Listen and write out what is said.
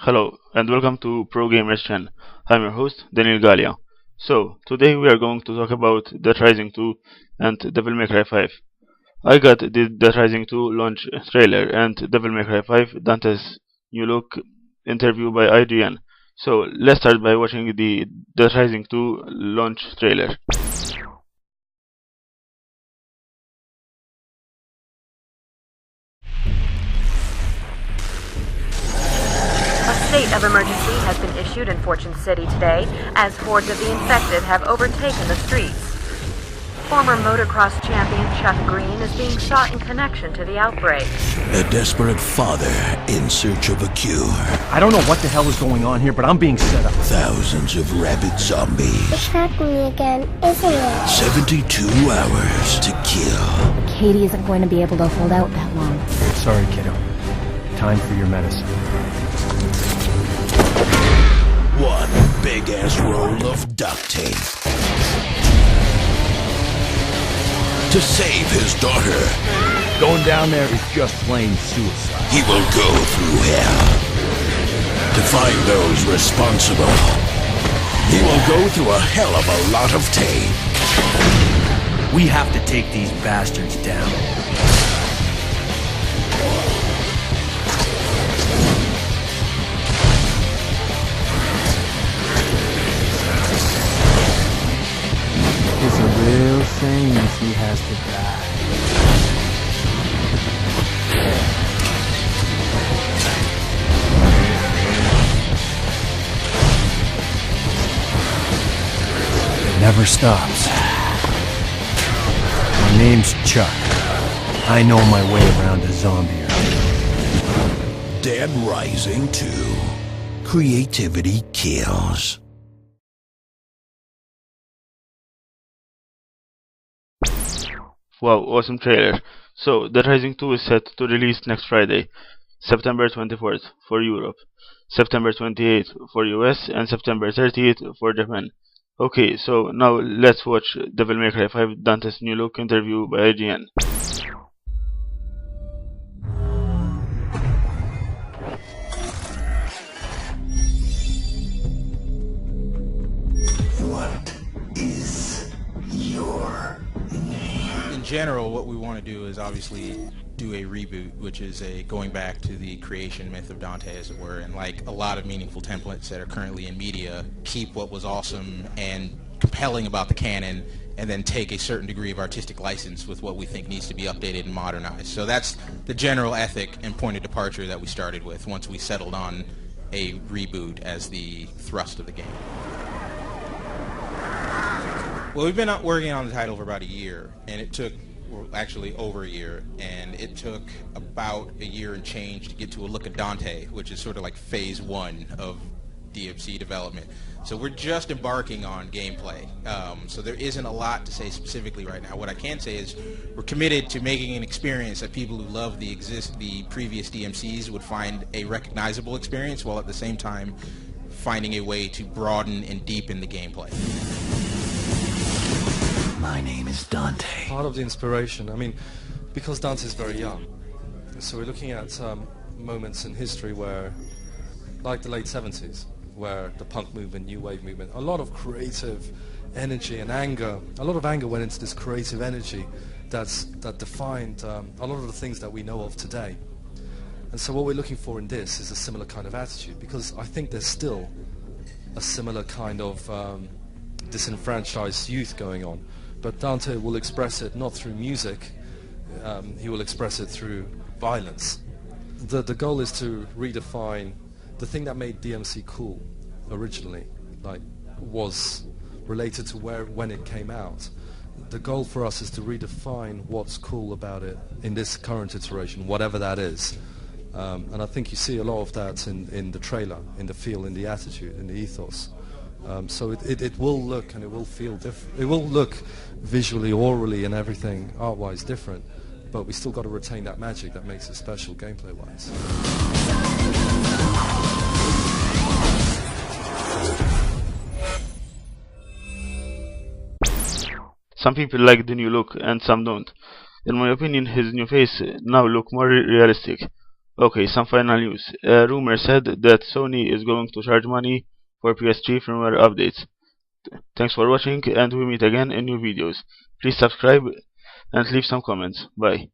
Hello and welcome to ProGamersChan. I'm your host Daniel Galia. So today we are going to talk about Dead Rising 2 and Devil May Cry 5. I got the Dead Rising 2 launch trailer and Devil May Cry 5 Dante's new look interview by IGN. So let's start by watching the Dead Rising 2 launch trailer. A state of emergency has been issued in Fortune City today as hordes of the infected have overtaken the streets. Former motocross champion Chuck Green is being sought in connection to the outbreak. A desperate father in search of a cure. I don't know what the hell is going on here, but I'm being set up. Thousands of rabid zombies. It's happening again, isn't it? 72 hours to kill. Katie isn't going to be able to hold out that long. Sorry, kiddo. Time for your medicine. One big-ass roll of duct tape. To save his daughter. Going down there is just plain suicide. He will go through hell. To find those responsible. He will go through a hell of a lot of tape. We have to take these bastards down. It's a real shame if he has to die. It never stops. My name's Chuck. I know my way around a zombie army. Dead Rising 2. Creativity kills. Wow, awesome trailer. So Dead Rising 2 is set to release next Friday, September 24th for Europe, September 28th for US, and September 30th for Japan. Okay, so now let's watch Devil May Cry 5 Dante's new look interview by IGN. What is your name? In general, what we want to do is obviously do a reboot, which is a going back to the creation myth of Dante, as it were, and like a lot of meaningful templates that are currently in media, keep what was awesome and compelling about the canon, and then take a certain degree of artistic license with what we think needs to be updated and modernized. So that's the general ethic and point of departure that we started with once we settled on a reboot as the thrust of the game. Well, we've been working on the title for about a year, and it took, well, actually over a year, and it took about a year and change to get to a look at Dante, which is sort of like phase one of DMC development. So we're just embarking on gameplay. So there isn't a lot to say specifically right now. What I can say is we're committed to making an experience that people who love the previous DMCs would find a recognizable experience, while at the same time finding a way to broaden and deepen the gameplay. My name is Dante. Part of the inspiration, I mean, because Dante's very young, so we're looking at moments in history where, like the late 70s, where the punk movement, new wave movement, a lot of creative energy and anger, a lot of anger went into this creative energy that defined a lot of the things that we know of today. And so what we're looking for in this is a similar kind of attitude, because I think there's still a similar kind of disenfranchised youth going on. But Dante will express it not through music, he will express it through violence. The goal is to redefine the thing that made DMC cool originally, like, was related to when it came out. The goal for us is to redefine what's cool about it in this current iteration, whatever that is. And I think you see a lot of that in the trailer, in the feel, in the attitude, in the ethos. So it will look and it will feel different. It will look visually, orally, and everything art-wise different, but we still got to retain that magic that makes it special gameplay-wise. Some people like the new look and some don't. In my opinion, his new face now look more realistic. Okay, some final news. A rumor said that Sony is going to charge money for PS3 firmware updates. Thanks for watching, and we meet again in new videos. Please subscribe and leave some comments. Bye.